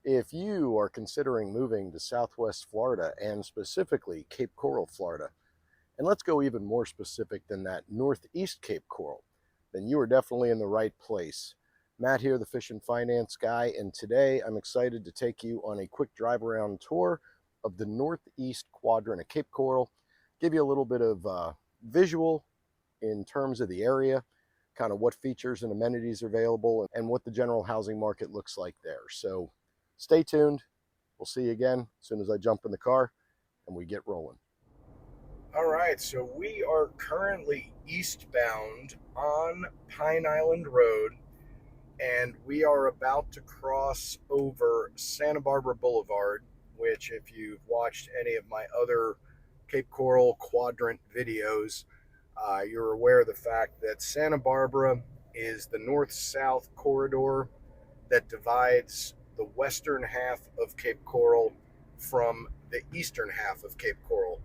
If you are considering moving to Southwest Florida and specifically Cape Coral, Florida, and let's go even more specific than that, Northeast Cape Coral, then you are definitely in the right place. Matt here, the Fish and Finance guy, and today I'm excited to take you on a quick drive around tour of the Northeast Quadrant of Cape Coral, give you a little bit of visual in terms of the area, kind of what features and amenities are available, and what the general housing market looks like there. So stay tuned. We'll see you again as soon as I jump in the car and we get rolling. All right, so we are currently eastbound on Pine Island Road, and we are about to cross over Santa Barbara Boulevard, which, if you've watched any of my other Cape Coral Quadrant videos, you're aware of the fact that Santa Barbara is the north-south corridor that divides the western half of Cape Coral from the eastern half of Cape Coral.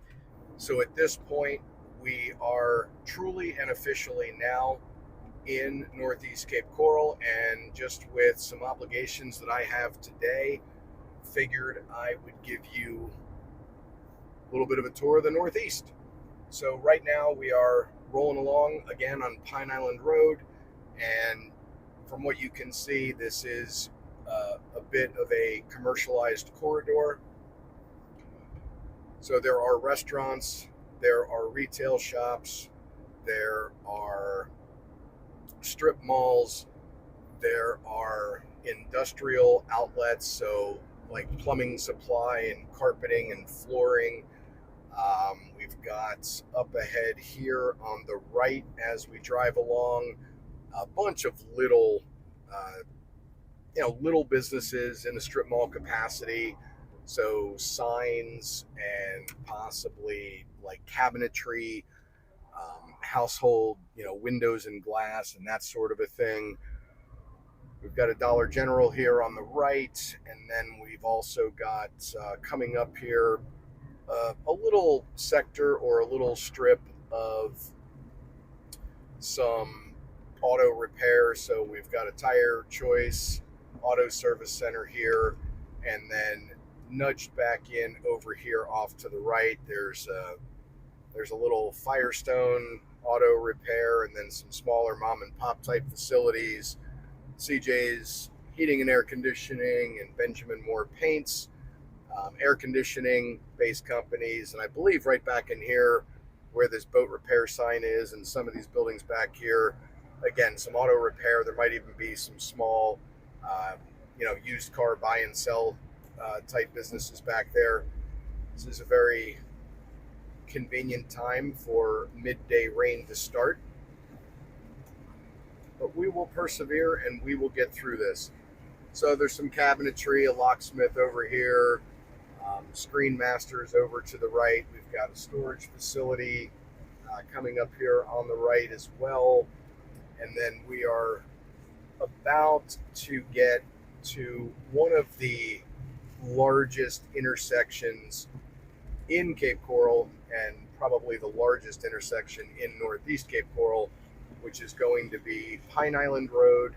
So at this point, we are truly and officially now in Northeast Cape Coral, and just with some obligations that I have today, figured I would give you a little bit of a tour of the Northeast. So right now we are rolling along again on Pine Island Road, and from what you can see, this is a bit of a commercialized corridor. So there are restaurants, there are retail shops, there are strip malls, there are industrial outlets, so like plumbing supply and carpeting and flooring. We've got up ahead here on the right as we drive along a bunch of uh, little businesses in the strip mall capacity. So signs and possibly like cabinetry, household, windows and glass and that sort of a thing. We've got a Dollar General here on the right, and then we've also got coming up here a little sector or a little strip of some auto repair. So we've got a Tire Choice Auto Service Center here, and then nudged back in over here off to the right, there's a little Firestone Auto Repair, and then some smaller mom and pop type facilities, CJ's Heating and Air Conditioning, and Benjamin Moore Paints, air conditioning based companies. And I believe right back in here where this boat repair sign is, and some of these buildings back here, again, some auto repair. There might even be some small, uh, used car buy and sell type businesses back there. This is a very convenient time for midday rain to start, but we will persevere and we will get through this. So there's some cabinetry, a locksmith over here, screen masters over to the right. We've got a storage facility coming up here on the right as well. And then we are about to get to one of the largest intersections in Cape Coral, and probably the largest intersection in Northeast Cape Coral, which is going to be Pine Island Road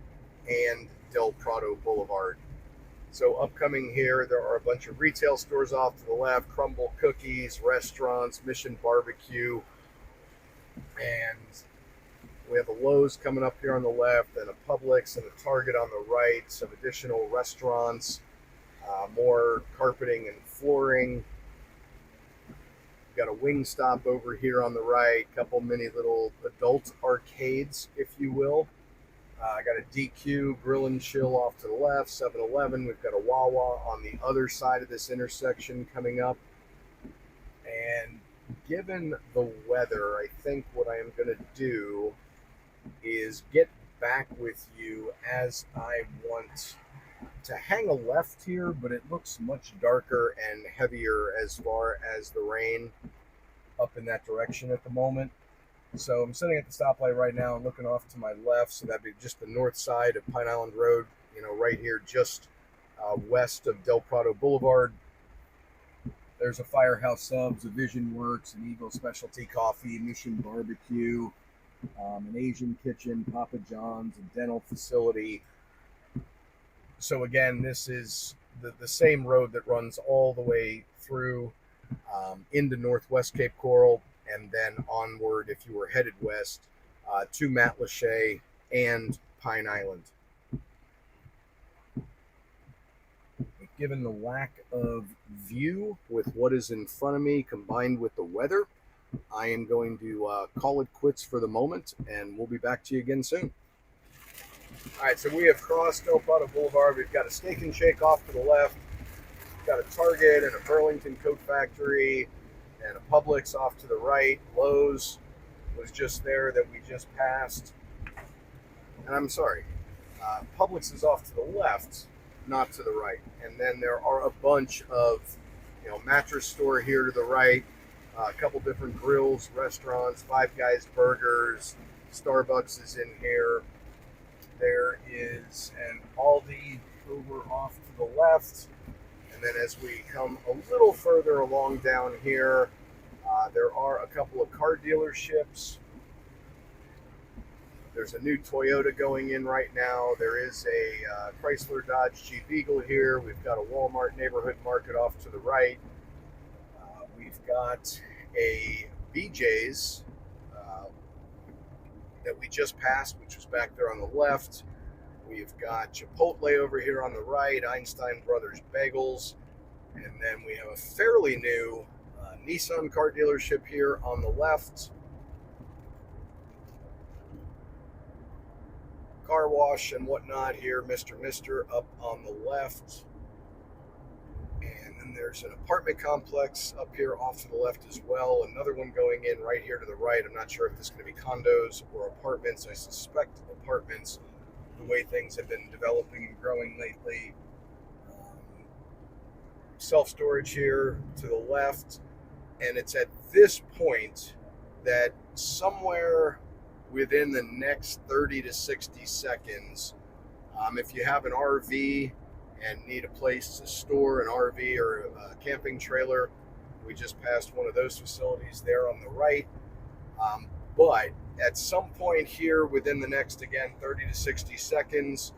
and Del Prado Boulevard. So upcoming here, there are a bunch of retail stores off to the left, Crumble Cookies, restaurants, Mission Barbecue, and we have a Lowe's coming up here on the left, and a Publix and a Target on the right, some additional restaurants, more carpeting and flooring. Got a Wingstop over here on the right, a couple mini little adult arcades, if you will. I got a DQ Grill and Chill off to the left, 7-Eleven. We've got a Wawa on the other side of this intersection coming up. And given the weather, I think what I am going to do is get back with you, as I want to hang a left here, but it looks much darker and heavier as far as the rain up in that direction at the moment. So I'm sitting at the stoplight right now and looking off to my left, so that'd be just the north side of Pine Island Road, right here just west of Del Prado Boulevard. There's a Firehouse Subs, a Vision Works, an Eagle Specialty Coffee, Mission Barbecue, an Asian Kitchen, Papa John's, a dental facility. So again, this is the same road that runs all the way through into Northwest Cape Coral, and then onward if you were headed west to Matlacha and Pine Island. Given the lack of view with what is in front of me combined with the weather, I am going to call it quits for the moment, and we'll be back to you again soon. All right, so we have crossed Del Prado Boulevard. We've got a Steak and Shake off to the left. We've got a Target and a Burlington Coat Factory and a Publix off to the right. Lowe's was just there that we just passed. And I'm sorry, Publix is off to the left, not to the right. And then there are a bunch of, mattress store here to the right, a couple different grills, restaurants, Five Guys Burgers, Starbucks is in here. There is an Aldi over off to the left. And then as we come a little further along down here, there are a couple of car dealerships. There's a new Toyota going in right now. There is a Chrysler Dodge Jeep Eagle here. We've got a Walmart neighborhood market off to the right. We've got a BJ's that we just passed, which was back there on the left. We've got Chipotle over here on the right, Einstein Brothers Bagels, and then we have a fairly new Nissan car dealership here on the left. Car wash and whatnot here, Mr. up on the left. And then there's an apartment complex up here off to the left as well. Another one going in right here to the right. I'm not sure if this is going to be condos or apartments. I suspect apartments, the way things have been developing and growing lately. Self-storage here to the left. And it's at this point that somewhere within the next 30 to 60 seconds, if you have an RV and need a place to store an RV or a camping trailer, we just passed one of those facilities there on the right. But at some point here within the next, again, 30 to 60 seconds,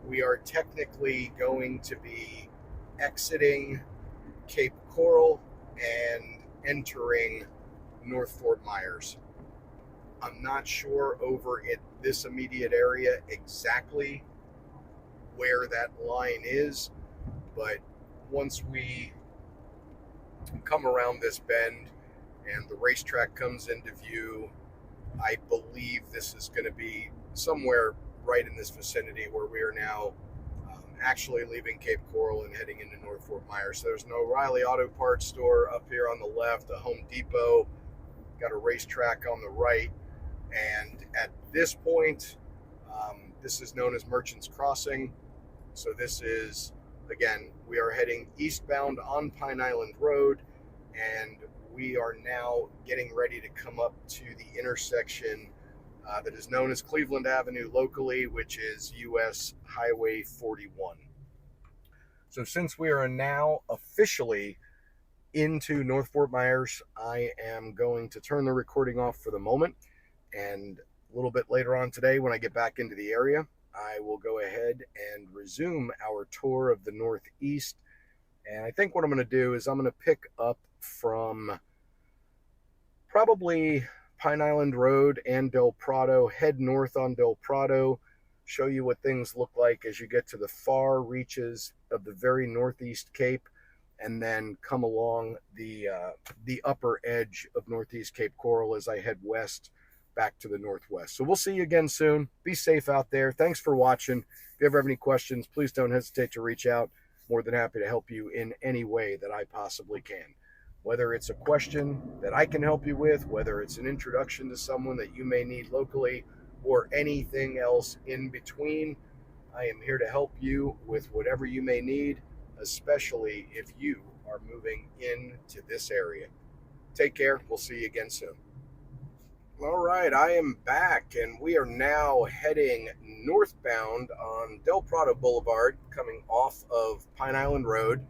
we are technically going to be exiting Cape Coral and entering North Fort Myers. I'm not sure over at this immediate area exactly where that line is, but once we come around this bend and the racetrack comes into view, I believe this is going to be somewhere right in this vicinity where we are now actually leaving Cape Coral and heading into North Fort Myers. So there's no O'Reilly Auto Parts store up here on the left, a Home Depot, got a racetrack on the right. And at this point, this is known as Merchants Crossing. So this is, again, we are heading eastbound on Pine Island Road, and we are now getting ready to come up to the intersection that is known as Cleveland Avenue locally, which is US Highway 41. So since we are now officially into North Fort Myers, I am going to turn the recording off for the moment. And a little bit later on today, when I get back into the area, I will go ahead and resume our tour of the Northeast. And I think what I'm going to do is I'm going to pick up from probably Pine Island Road and Del Prado, head north on Del Prado, show you what things look like as you get to the far reaches of the very Northeast Cape, and then come along the upper edge of Northeast Cape Coral as I head west back to the northwest. So we'll see you again soon. Be safe out there. Thanks for watching. If you ever have any questions, please don't hesitate to reach out. More than happy to help you in any way that I possibly can. Whether it's a question that I can help you with, whether it's an introduction to someone that you may need locally, or anything else in between, I am here to help you with whatever you may need, especially if you are moving into this area. Take care. We'll see you again soon. All right, I am back, and we are now heading northbound on Del Prado Boulevard, coming off of Pine Island Road.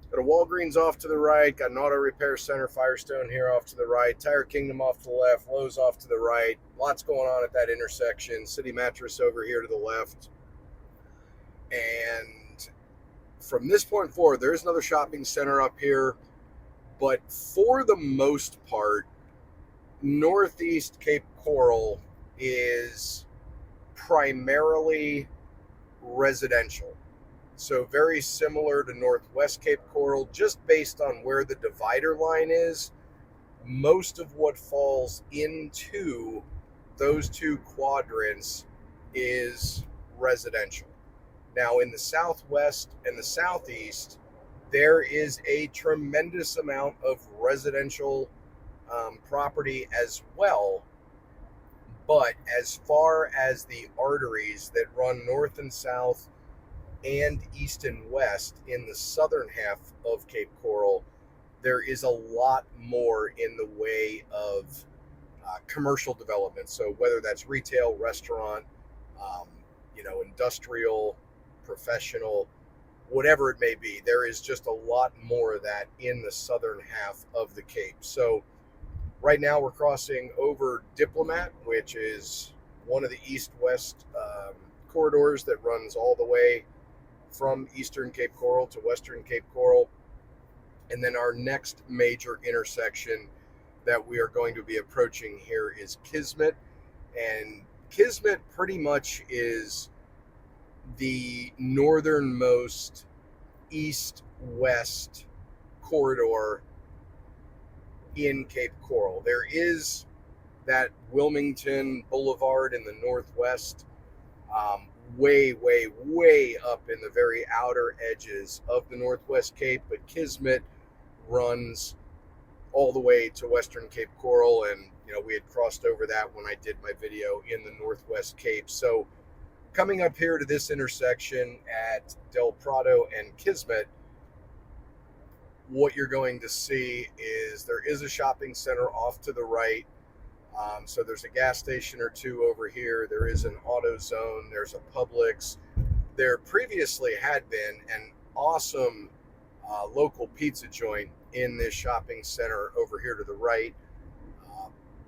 Got a Walgreens off to the right, got an auto repair center, Firestone here off to the right, Tire Kingdom off to the left, Lowe's off to the right. Lots going on at that intersection. City Mattress over here to the left. And from this point forward, there's another shopping center up here, but for the most part, Northeast Cape Coral is primarily residential. So very similar to Northwest Cape Coral, just based on where the divider line is. Most of what falls into those two quadrants is residential. Now, in the Southwest and the Southeast, there is a tremendous amount of residential property as well. But as far as the arteries that run north and south and east and west in the southern half of Cape Coral, there is a lot more in the way of commercial development. So whether that's retail, restaurant, industrial, professional, whatever it may be, there is just a lot more of that in the southern half of the Cape. So right now we're crossing over Diplomat, which is one of the east-west corridors that runs all the way from eastern Cape Coral to western Cape Coral. And then our next major intersection that we are going to be approaching here is Kismet. And Kismet pretty much is the northernmost east-west corridor in Cape Coral. There is that Wilmington Boulevard in the northwest, way, way, way up in the very outer edges of the Northwest Cape, but Kismet runs all the way to western Cape Coral, and we had crossed over that when I did my video in the Northwest Cape. So coming up here to this intersection at Del Prado and Kismet, what you're going to see is there is a shopping center off to the right. So there's a gas station or two over here. There is an auto zone. There's a Publix. There previously had been an awesome local pizza joint in this shopping center over here to the right.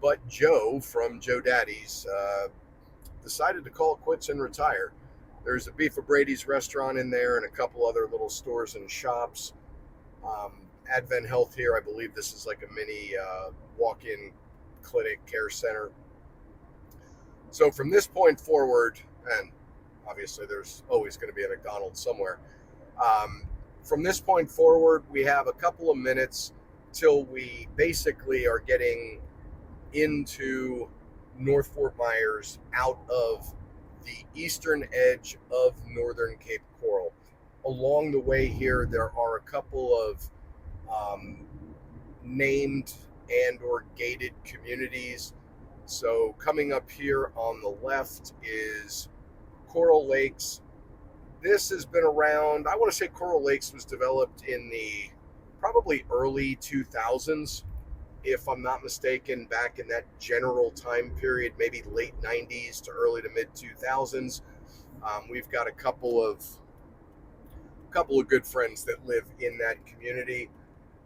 But Joe from Joe Daddy's decided to call it quits and retire. There's a Blvd's restaurant in there and a couple other little stores and shops. Advent Health here, I believe this is like a mini walk-in clinic care center. So from this point forward, and obviously there's always going to be a McDonald's somewhere, from this point forward we have a couple of minutes till we basically are getting into North Fort Myers, out of the eastern edge of northern Cape Coral. Along the way here, there are a couple of named and or gated communities. So coming up here on the left is Coral Lakes. This has been around, I want to say Coral Lakes was developed in the probably early 2000s, if I'm not mistaken, back in that general time period, maybe late 90s to early to mid 2000s. We've got a couple of good friends that live in that community,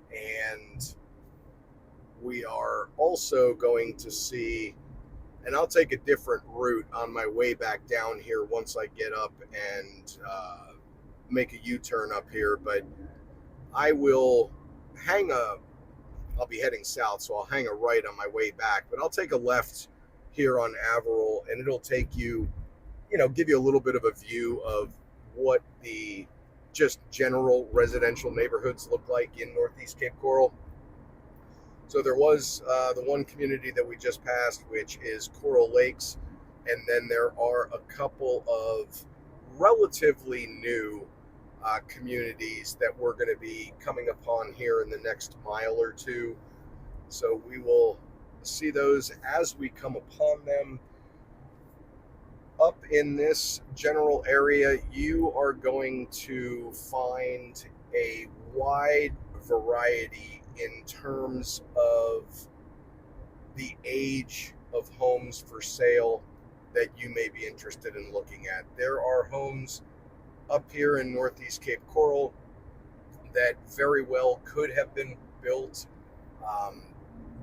and we are also going to see, and I'll take a different route on my way back down here once I get up and make a U-turn up here, but I will I'll be heading south, so I'll hang a right on my way back, but I'll take a left here on Averill, and it'll take you, give you a little bit of a view of what the just general residential neighborhoods look like in Northeast Cape Coral. So there was the one community that we just passed, which is Coral Lakes, and then there are a couple of relatively new communities that we're going to be coming upon here in the next mile or two. So we will see those as we come upon them. Up in this general area, you are going to find a wide variety in terms of the age of homes for sale that you may be interested in looking at. There are homes up here in Northeast Cape Coral that very well could have been built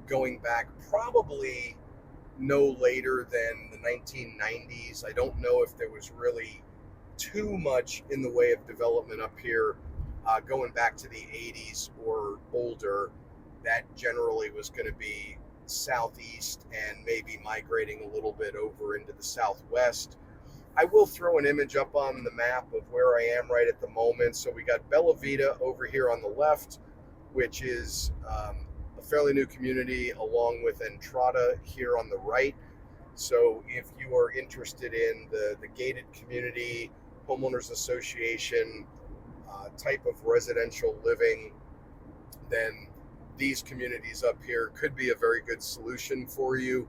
going back probably no later than the 1990s. I don't know if there was really too much in the way of development up here, going back to the 80s or older. That generally was going to be southeast and maybe migrating a little bit over into the southwest. I will throw an image up on the map of where I am right at the moment. So we got Vita over here on the left, which is a fairly new community, along with Entrada here on the right. So if you are interested in the gated community, homeowners association type of residential living, then these communities up here could be a very good solution for you.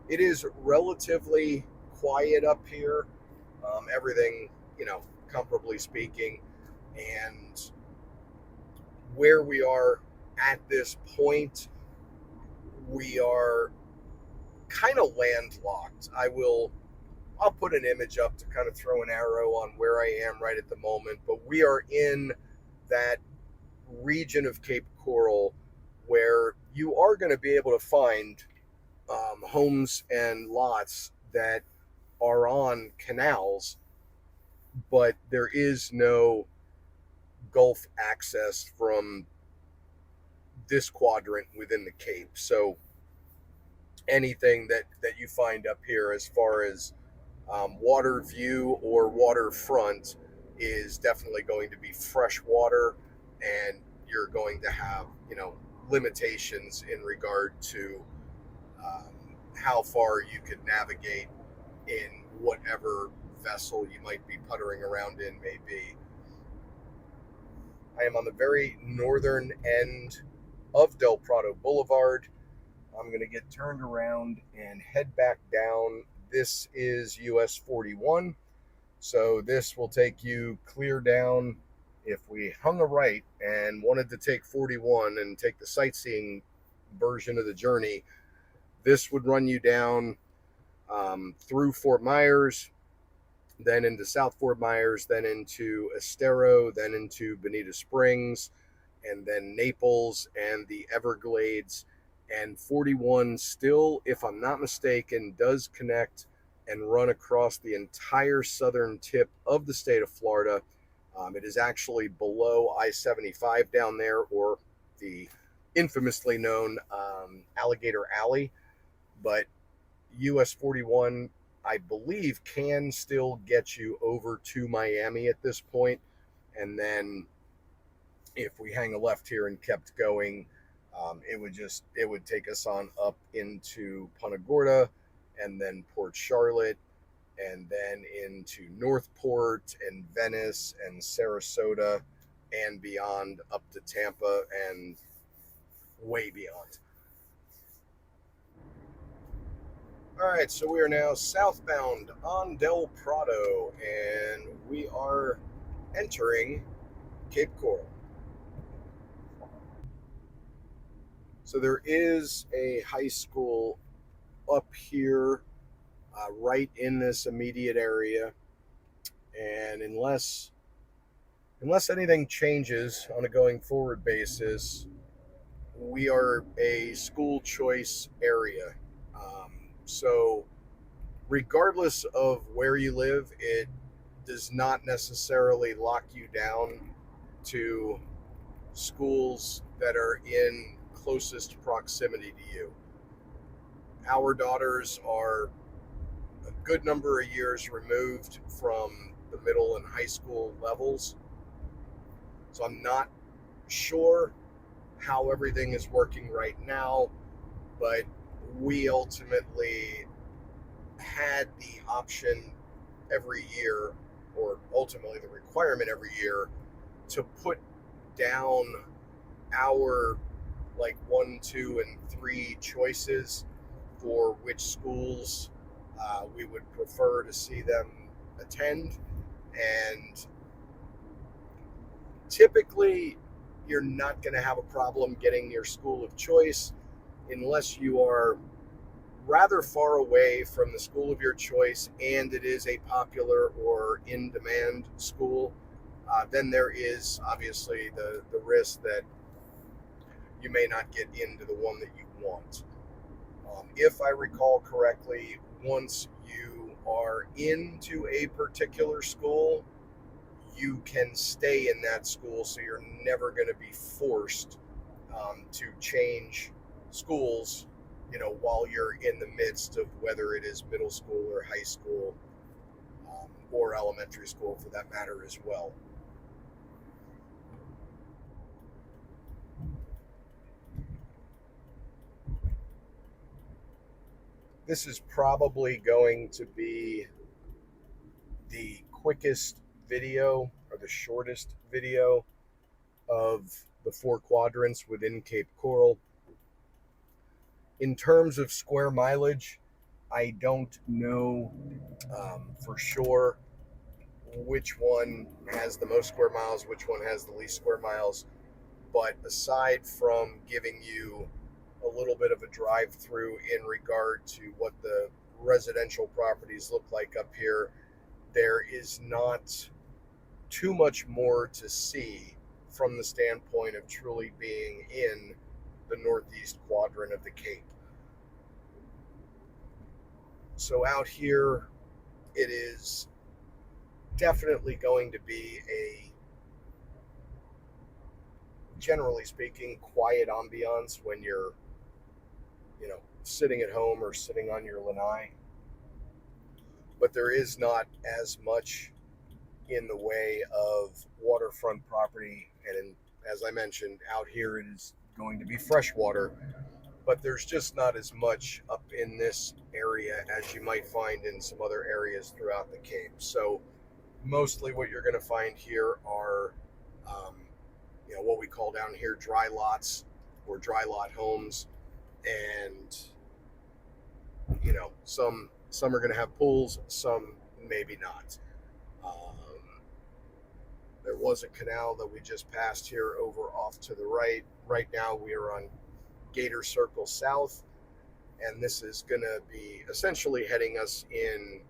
It is relatively quiet up here, everything, comparably speaking. And where we are at this point, we are kind of landlocked. I'll put an image up to kind of throw an arrow on where I am right at the moment, but we are in that region of Cape Coral where you are going to be able to find homes and lots that are on canals, but there is no Gulf access from this quadrant within the Cape. So anything that you find up here as far as water view or waterfront is definitely going to be freshwater, and you're going to have limitations in regard to how far you could navigate in whatever vessel you might be puttering around in may be. I am on the very northern end of Del Prado Boulevard. I'm going to get turned around and head back down. This is US 41. So this will take you clear down. If we hung a right and wanted to take 41 and take the sightseeing version of the journey, this would run you down through Fort Myers, then into South Fort Myers, then into Estero, then into Bonita Springs, and then Naples and the Everglades. And 41 still, if I'm not mistaken, does connect and run across the entire southern tip of the state of Florida. It is actually below I-75 down there, or the infamously known Alligator Alley. But US 41, I believe, can still get you over to Miami at this point. And then if we hang a left here and kept going, it would take us on up into Punta Gorda, and then Port Charlotte, and then into Northport and Venice and Sarasota, and beyond up to Tampa and way beyond. All right, so we are now southbound on Del Prado, and we are entering Cape Coral. So there is a high school up here, right in this immediate area, and unless anything changes on a going forward basis, we are a school choice area. So regardless of where you live, it does not necessarily lock you down to schools that are in closest proximity to you. Our daughters are a good number of years removed from the middle and high school levels, so I'm not sure how everything is working right now, but we ultimately had the option every year, or ultimately the requirement every year, to put down our 1, 2, and 3 choices for which schools we would prefer to see them attend. And typically you're not going to have a problem getting your school of choice unless you are rather far away from the school of your choice and it is a popular or in-demand school. Then there is obviously the risk that you may not get into the one that you want. If I recall correctly, once you are into a particular school, you can stay in that school, so you're never going to be forced to change schools, while you're in the midst of whether it is middle school or high school, or elementary school for that matter as well. This is probably going to be the quickest video, or the shortest video, of the 4 quadrants within Cape Coral. In terms of square mileage, I don't know for sure which one has the most square miles, which one has the least square miles. But aside from giving you a little bit of a drive through in regard to what the residential properties look like up here, there is not too much more to see from the standpoint of truly being in the northeast quadrant of the Cape. So out here, it is definitely going to be a, generally speaking, quiet ambiance when you're, sitting at home or sitting on your lanai. But there is not as much in the way of waterfront property. And as I mentioned, out here it is going to be freshwater, but there's just not as much up in this area as you might find in some other areas throughout the Cape. So mostly what you're going to find here are, what we call down here dry lots or dry lot homes. And, some are going to have pools, some maybe not. There was a canal that we just passed here over off to the right. Right now we are on Gator Circle South, and this is going to be essentially heading us in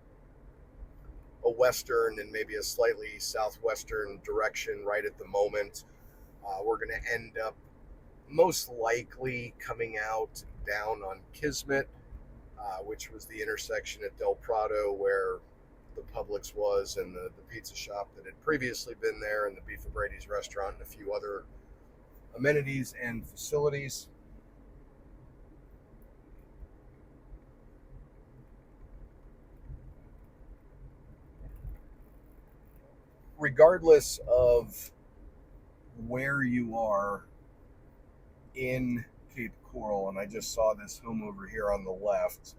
a western and maybe a slightly southwestern direction right at the moment. We're going to end up most likely coming out down on Kismet, which was the intersection at Del Prado where the Publix was, and the pizza shop that had previously been there, and the Blvd's restaurant, and a few other amenities and facilities. Regardless of where you are in Cape Coral, and I just saw this home over here on the left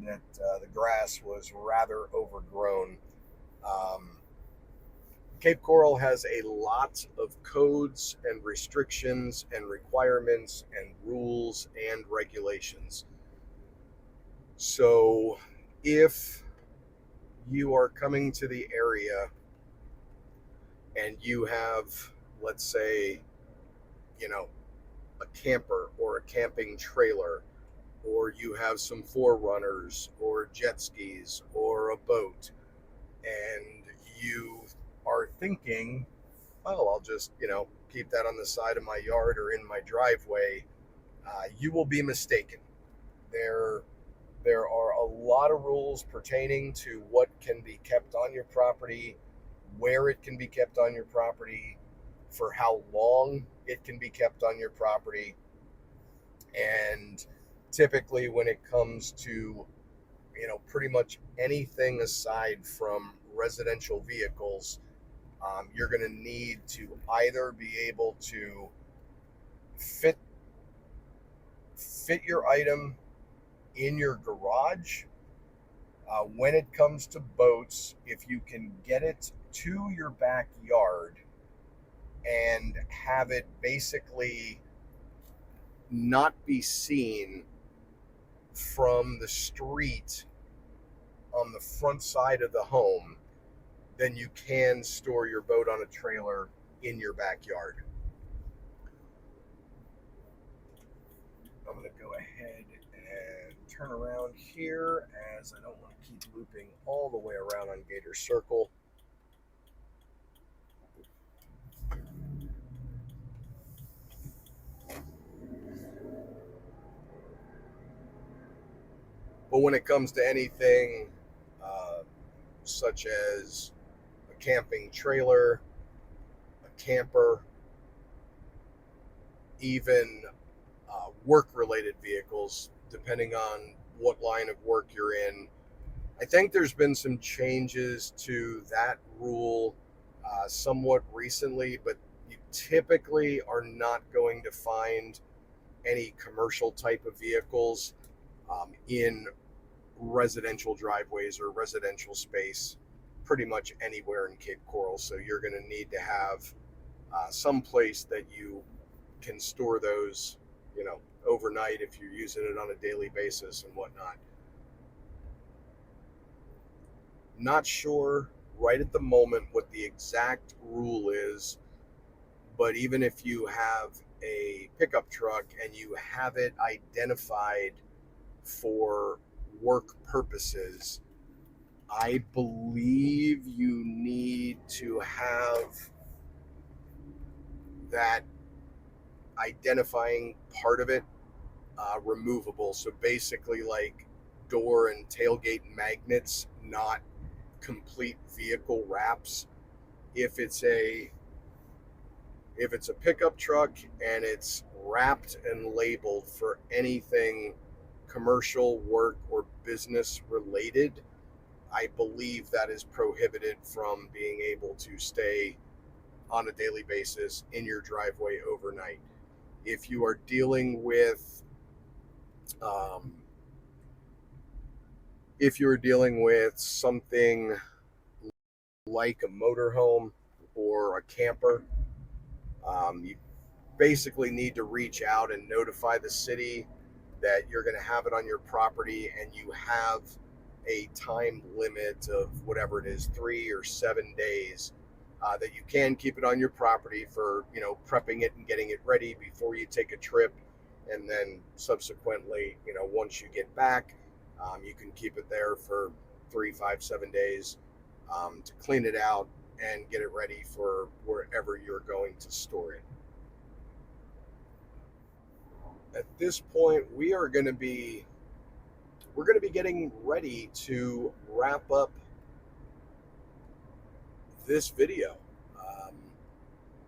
that the grass was rather overgrown. Cape Coral has a lot of codes and restrictions and requirements and rules and regulations. So if you are coming to the area and you have, let's say, a camper or a camping trailer, or you have some forerunners or jet skis or a boat, and you are thinking, oh, I'll just, keep that on the side of my yard or in my driveway, you will be mistaken. There are a lot of rules pertaining to what can be kept on your property, where it can be kept on your property, for how long it can be kept on your property. And typically when it comes to, pretty much anything aside from residential vehicles, you're going to need to either be able to fit your item in your garage. When it comes to boats, if you can get it to your backyard and have it basically not be seen from the street on the front side of the home, then you can store your boat on a trailer in your backyard. I'm going to go ahead and turn around here, as I don't want to keep looping all the way around on Gator Circle. But when it comes to anything such as a camping trailer, a camper, even work-related vehicles, depending on what line of work you're in. I think there's been some changes to that rule somewhat recently, but you typically are not going to find any commercial type of vehicles in residential driveways or residential space pretty much anywhere in Cape Coral. So you're going to need to have some place that you can store those, overnight if you're using it on a daily basis and whatnot. Not sure right at the moment what the exact rule is, but even if you have a pickup truck and you have it identified for work purposes, I believe you need to have that identifying part of it removable. So basically, like door and tailgate magnets, not complete vehicle wraps. If it's a pickup truck and it's wrapped and labeled for anything commercial, work, or business related, I believe that is prohibited from being able to stay on a daily basis in your driveway overnight. If you are dealing with something like a motorhome or a camper, you basically need to reach out and notify the city that you're going to have it on your property, and you have a time limit of whatever it is, 3 or 7 days, that you can keep it on your property for, prepping it and getting it ready before you take a trip. And then subsequently, once you get back, you can keep it there for 3, 5, 7 days to clean it out and get it ready for wherever you're going to store it. At this point, we're going to be getting ready to wrap up this video.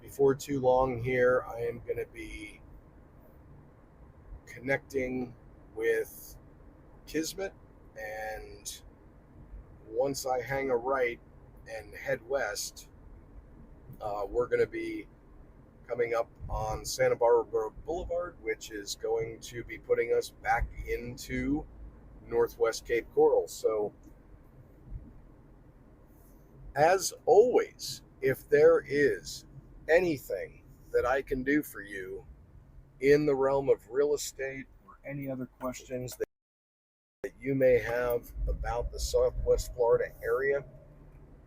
Before too long here, I am going to be connecting with Kismet, and once I hang a right and head west, we're going to be coming up on Santa Barbara Boulevard, which is going to be putting us back into Northwest Cape Coral. So, as always, if there is anything that I can do for you in the realm of real estate, or any other questions that you may have about the Southwest Florida area,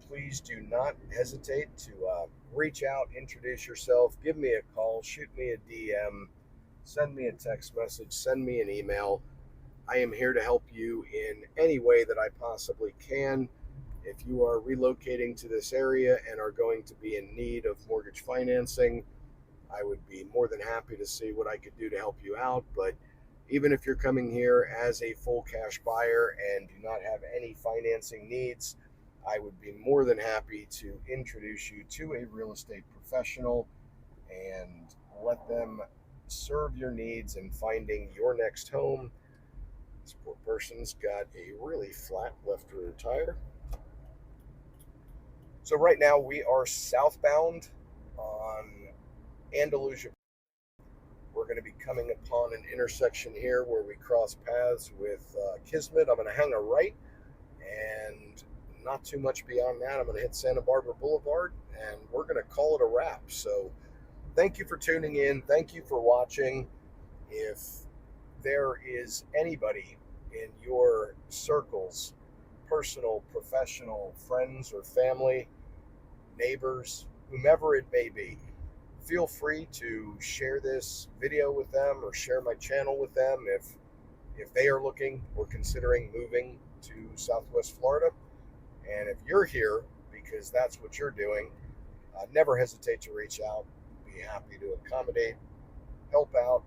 please do not hesitate to reach out, introduce yourself, give me a call, shoot me a DM, send me a text message, send me an email. I am here to help you in any way that I possibly can. If you are relocating to this area and are going to be in need of mortgage financing, I would be more than happy to see what I could do to help you out. But even if you're coming here as a full cash buyer and do not have any financing needs, I would be more than happy to introduce you to a real estate professional and let them serve your needs in finding your next home. This poor person's got a really flat left rear tire. So right now we are southbound on Andalusia. We're going to be coming upon an intersection here where we cross paths with Kismet. I'm going to hang a right, and not too much beyond that, I'm going to hit Santa Barbara Boulevard, and we're going to call it a wrap. So thank you for tuning in. Thank you for watching. If there is anybody in your circles, personal, professional, friends or family, neighbors, whomever it may be, feel free to share this video with them or share my channel with them if they are looking or considering moving to Southwest Florida. And if you're here because that's what you're doing, never hesitate to reach out. Be happy to accommodate, help out,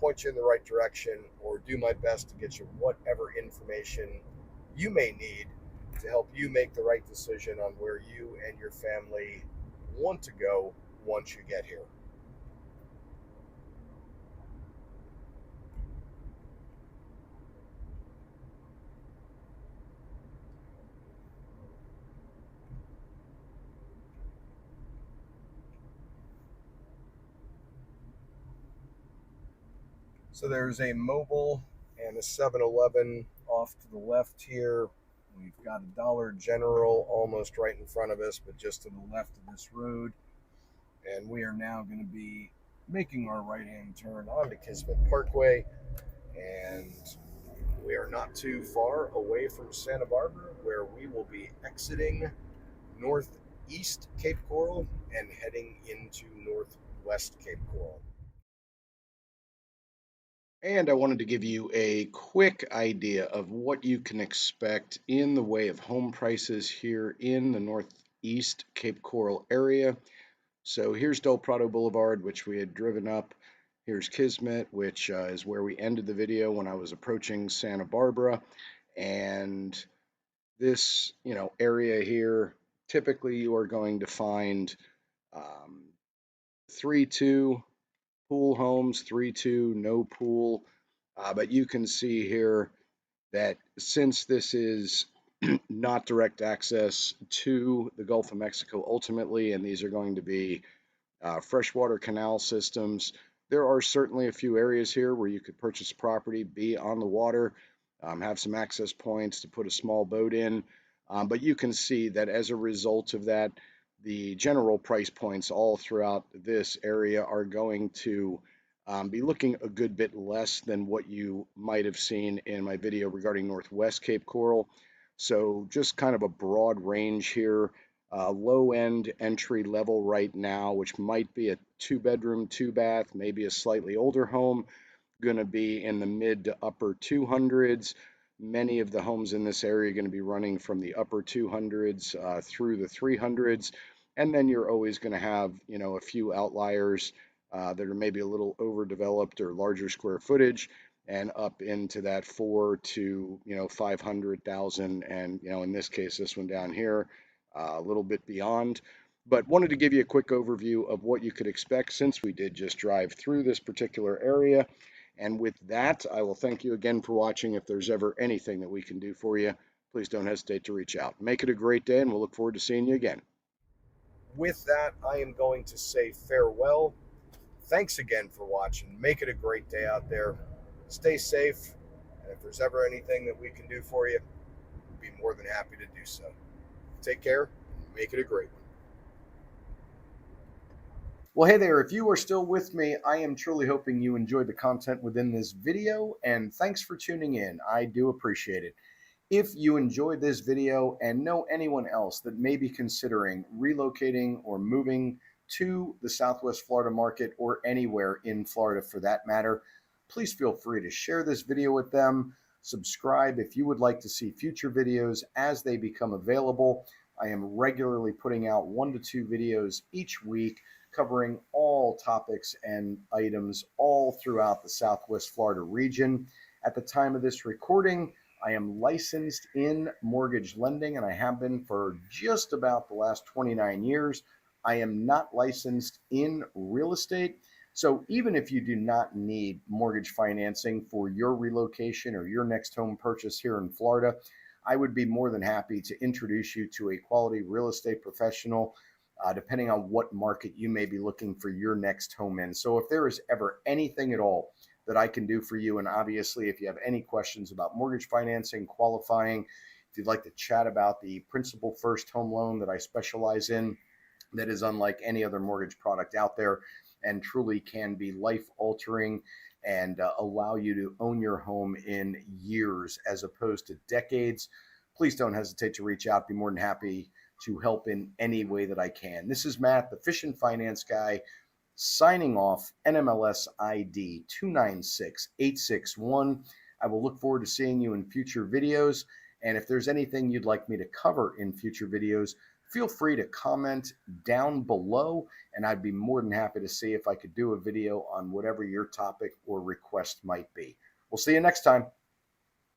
point you in the right direction, or do my best to get you whatever information you may need to help you make the right decision on where you and your family want to go once you get here. So there's a Mobile and a 7-Eleven off to the left here. We've got a Dollar General almost right in front of us, but just to the left of this road. And we are now going to be making our right-hand turn onto Kismet Parkway. And we are not too far away from Santa Barbara, where we will be exiting northeast Cape Coral and heading into northwest Cape Coral. And I wanted to give you a quick idea of what you can expect in the way of home prices here in the northeast Cape Coral area. So here's Del Prado Boulevard, which we had driven up. Here's Kismet, which is where we ended the video when I was approaching Santa Barbara. And this, area here, typically you are going to find 3-2 pool homes, 3-2 no pool. But you can see here that since this is not direct access to the Gulf of Mexico ultimately, and these are going to be freshwater canal systems, there are certainly a few areas here where you could purchase property, be on the water, have some access points to put a small boat in. But you can see that as a result of that, the general price points all throughout this area are going to be looking a good bit less than what you might have seen in my video regarding Northwest Cape Coral. So just kind of a broad range here. Low end entry level right now, which might be a 2-bedroom, 2-bath, maybe a slightly older home, going to be in the mid to upper 200s. Many of the homes in this area are going to be running from the upper 200s through the 300s. And then you're always going to have, a few outliers that are maybe a little overdeveloped or larger square footage, and up into that 4 to 500,000, and in this case, this one down here, a little bit beyond. But wanted to give you a quick overview of what you could expect since we did just drive through this particular area. And with that, I will thank you again for watching. If there's ever anything that we can do for you, please don't hesitate to reach out. Make it a great day, and we'll look forward to seeing you again. With that, I am going to say farewell. Thanks again for watching. Make it a great day out there. Stay safe. And if there's ever anything that we can do for you, we'd be more than happy to do so. Take care. Make it a great one. Well, hey there. If you are still with me, I am truly hoping you enjoyed the content within this video, and thanks for tuning in. I do appreciate it. If you enjoyed this video and know anyone else that may be considering relocating or moving to the Southwest Florida market, or anywhere in Florida for that matter, please feel free to share this video with them. Subscribe if you would like to see future videos as they become available. I am regularly putting out 1 to 2 videos each week covering all topics and items all throughout the Southwest Florida region. At the time of this recording, I am licensed in mortgage lending, and I have been for just about the last 29 years. I am not licensed in real estate. So even if you do not need mortgage financing for your relocation or your next home purchase here in Florida, I would be more than happy to introduce you to a quality real estate professional, depending on what market you may be looking for your next home in. So if there is ever anything at all that I can do for you, and obviously if you have any questions about mortgage financing, qualifying, if you'd like to chat about the principal first home loan that I specialize in, that is unlike any other mortgage product out there and truly can be life altering and allow you to own your home in years as opposed to decades, please don't hesitate to reach out. Be more than happy to help in any way that I can. This is Matt, the Fish and Finance Guy, signing off. NMLS ID 296861. I will look forward to seeing you in future videos. And if there's anything you'd like me to cover in future videos, feel free to comment down below, and I'd be more than happy to see if I could do a video on whatever your topic or request might be. We'll see you next time.